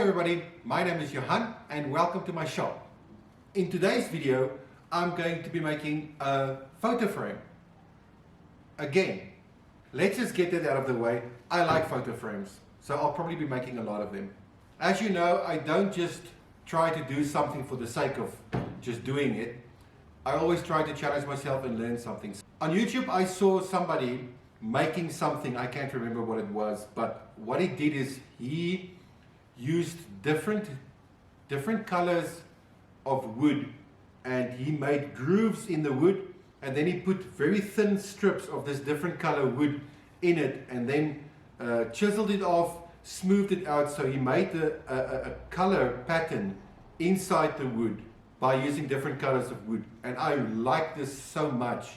everybody, my name is Johan and welcome to my shop. In today's video I'm going to be making a photo frame. Again, let's just get that out of the way. I like photo frames, so I'll probably be making a lot of them. As you know, I don't just try to do something for the sake of just doing it. I always try to challenge myself and learn something. On YouTube I saw somebody making something, I can't remember what it was, but what he did is he used different colors of wood and he made grooves in the wood, and then he put very thin strips of this different color wood in it and then chiseled it off, smoothed it out, so he made a color pattern inside the wood by using different colors of wood. And I like this so much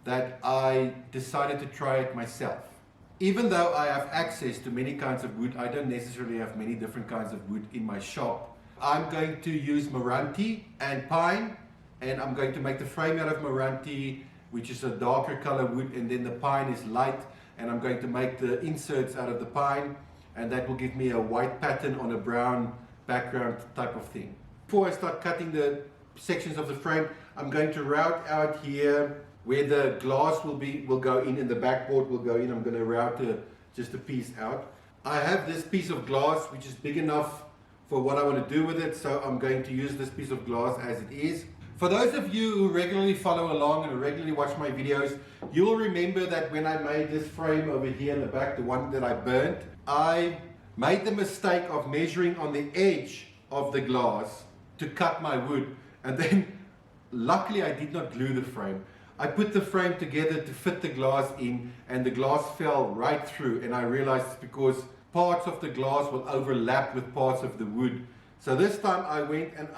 that I decided to try it myself. Even though I have access to many kinds of wood, I don't necessarily have many different kinds of wood in my shop. I'm going to use Meranti and pine, and I'm going to make the frame out of Meranti, which is a darker color wood, and then the pine is light, and I'm going to make the inserts out of the pine, and that will give me a white pattern on a brown background type of thing. Before I start cutting the sections of the frame, I'm going to route out here where the glass will go in and the backboard will go in. I'm going to route just a piece out. I have this piece of glass which is big enough for what I want to do with it, so I'm going to use this piece of glass as it is. For those of you who regularly follow along and regularly watch my videos, you'll remember that when I made this frame over here in the back, the one that I burnt, I made the mistake of measuring on the edge of the glass to cut my wood, and then luckily I did not glue the frame. I put the frame together to fit the glass in, and the glass fell right through, and I realized it's because parts of the glass will overlap with parts of the wood. So this time I went and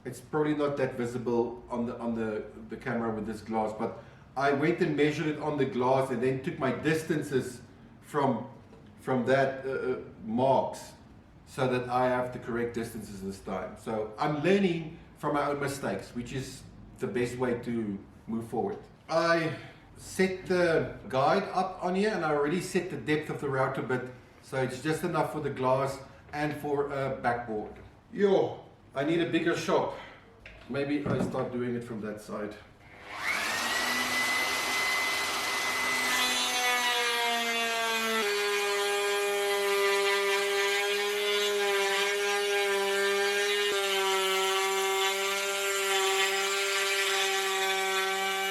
it's probably not that visible on the camera with this glass, but I went and measured it on the glass and then took my distances from that marks so that I have the correct distances this time. So I'm learning from my own mistakes, which is the best way to move forward. I set the guide up on here and I already set the depth of the router bit, so it's just enough for the glass and for a backboard. Yo, I need a bigger shop. Maybe I start doing it from that side.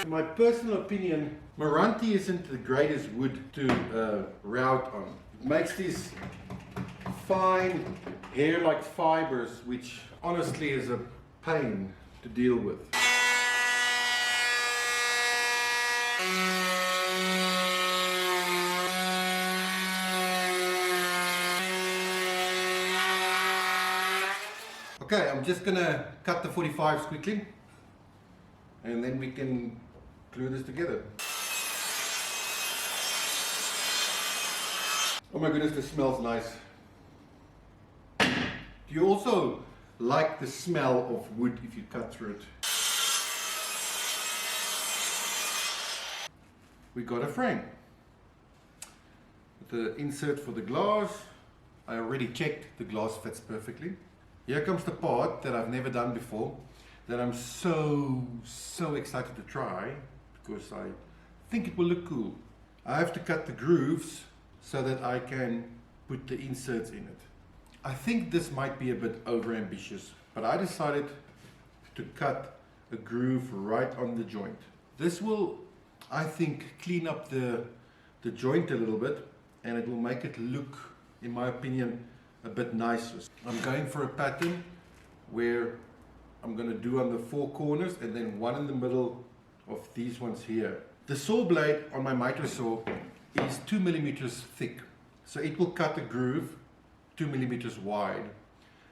In my personal opinion, Meranti isn't the greatest wood to route on. It makes these fine hair-like fibers, which honestly is a pain to deal with. Okay, I'm just gonna cut the 45s quickly and then we can glue this together. Oh my goodness, this smells nice. Do you also like the smell of wood if you cut through it? We got a frame. With the insert for the glass, I already checked the glass fits perfectly. Here comes the part that I've never done before, that I'm so excited to try, because I think it will look cool. I have to cut the grooves so that I can put the inserts in it. I think this might be a bit over ambitious, but I decided to cut a groove right on the joint. This will, I think, clean up the joint a little bit, and it will make it look, in my opinion, a bit nicer. I'm going for a pattern where I'm going to do on the 4 corners and then one in the middle of these ones here. The saw blade on my miter saw is 2 millimeters thick, so it will cut a groove 2 millimeters wide,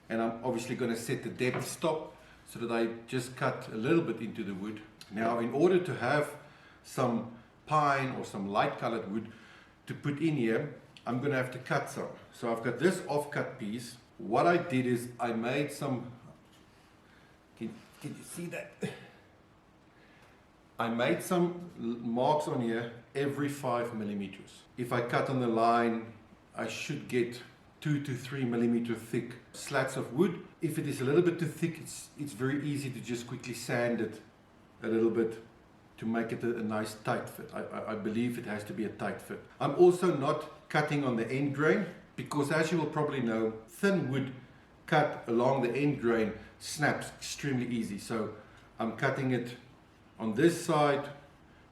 and I'm obviously going to set the depth stop so that I just cut a little bit into the wood. Now, in order to have some pine or some light colored wood to put in here, I'm going to have to cut some. So I've got this off-cut piece. What I did is I made some, can you see that? I made some marks on here every 5 millimeters. If I cut on the line, I should get 2 to 3 millimeter thick slats of wood. If it is a little bit too thick, it's very easy to just quickly sand it a little bit to make it a nice tight fit. I believe it has to be a tight fit. I'm also not cutting on the end grain because, as you will probably know, thin wood cut along the end grain snaps extremely easy. So I'm cutting it on this side,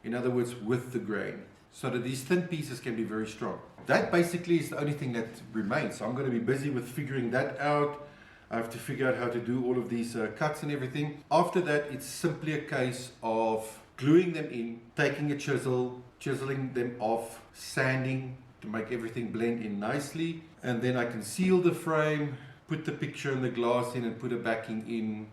in other words, with the grain, so that these thin pieces can be very strong. That basically is the only thing that remains. So I'm going to be busy with figuring that out. I have to figure out how to do all of these cuts and everything. After that, it's simply a case of gluing them in, taking a chisel, chiseling them off, sanding to make everything blend in nicely. And then I can seal the frame, put the picture and the glass in and put a backing in.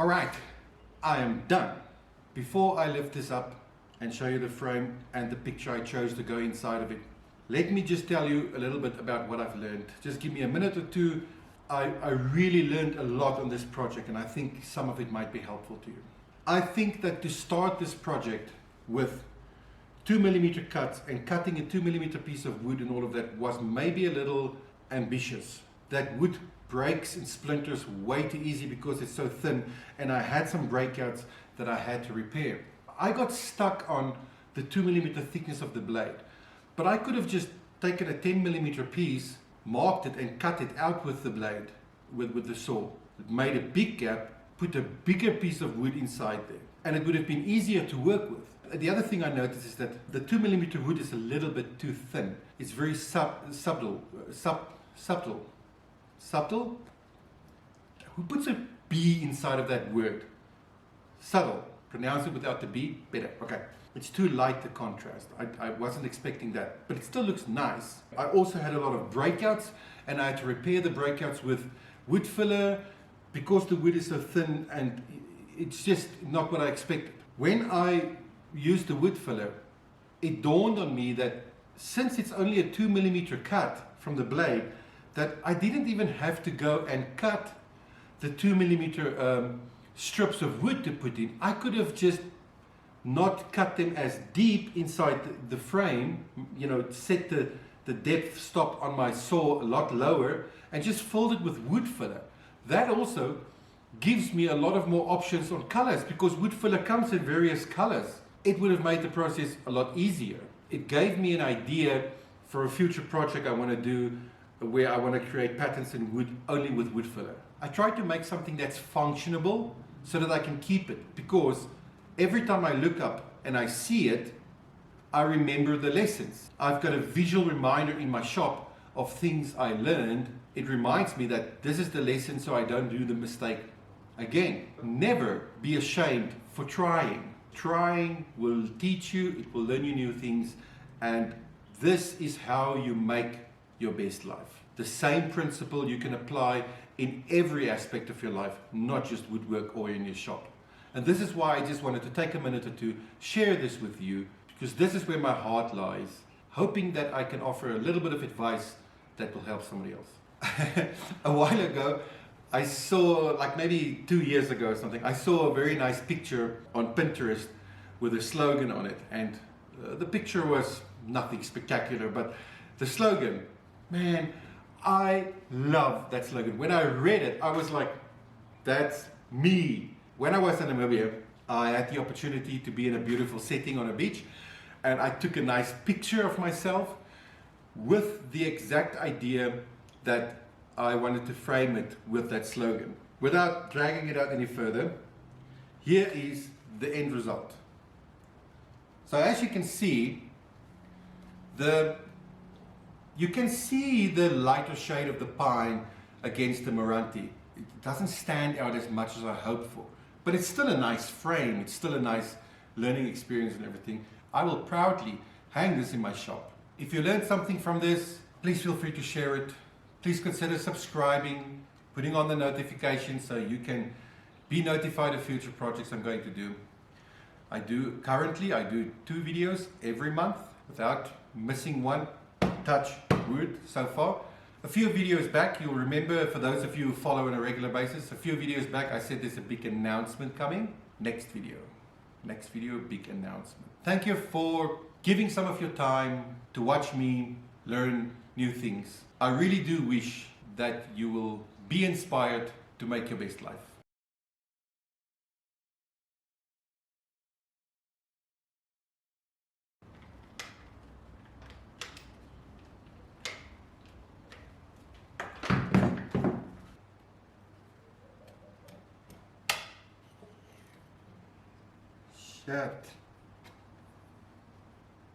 Alright, I am done. Before I lift this up and show you the frame and the picture I chose to go inside of it, let me just tell you a little bit about what I've learned. Just give me a minute or two. I really learned a lot on this project, and I think some of it might be helpful to you. I think that to start this project with 2mm cuts and cutting a 2mm piece of wood and all of that was maybe a little ambitious. That wood breaks and splinters way too easy because it's so thin, and I had some breakouts that I had to repair. I got stuck on the 2mm thickness of the blade, but I could have just taken a 10mm piece, marked it and cut it out with the blade, with the saw. It made a big gap, put a bigger piece of wood inside there, and it would have been easier to work with. The other thing I noticed is that the 2mm wood is a little bit too thin. It's very subtle. Subtle? Who puts a B inside of that word? Subtle. Pronounce it without the B, better. Okay. It's too light, the contrast. I wasn't expecting that, but it still looks nice. I also had a lot of breakouts, and I had to repair the breakouts with wood filler because the wood is so thin, and it's just not what I expected. When I used the wood filler, it dawned on me that since it's only a 2mm cut from the blade, that I didn't even have to go and cut the 2mm strips of wood to put in. I could have just not cut them as deep inside the frame, you know, set the depth stop on my saw a lot lower and just filled it with wood filler. That also gives me a lot of more options on colors because wood filler comes in various colors. It would have made the process a lot easier. It gave me an idea for a future project I want to do where I want to create patterns in wood only with wood filler. I tried to make something that's functionable so that I can keep it, because every time I look up and I see it, I remember the lessons. I've got a visual reminder in my shop of things I learned. It reminds me that this is the lesson so I don't do the mistake again. Never be ashamed for trying. Trying will teach you, it will learn you new things, and this is how you make your best life. The same principle you can apply in every aspect of your life, not just woodwork or in your shop. And this is why I just wanted to take a minute or two, share this with you, because this is where my heart lies, hoping that I can offer a little bit of advice that will help somebody else. A while ago, I saw, like maybe 2 years ago or something, I saw a very nice picture on Pinterest with a slogan on it. And the picture was nothing spectacular, but the slogan, man, I love that slogan. When I read it, I was like, that's me. When I was in Namibia, I had the opportunity to be in a beautiful setting on a beach, and I took a nice picture of myself with the exact idea that I wanted to frame it with that slogan. Without dragging it out any further, here is the end result. So as you can see, you can see the lighter shade of the pine against the Moranti. It doesn't stand out as much as I hoped for, but it's still a nice frame. It's still a nice learning experience and everything. I will proudly hang this in my shop. If you learned something from this, please feel free to share it. Please consider subscribing, putting on the notifications so you can be notified of future projects I'm going to do. Currently I do 2 videos every month without missing one. Touch wood so far. A few videos back, you'll remember, for those of you who follow on a regular basis, a few videos back I said there's a big announcement coming. Next video, big announcement. Thank you for giving some of your time to watch me learn new things. I really do wish that you will be inspired to make your best life. Shit.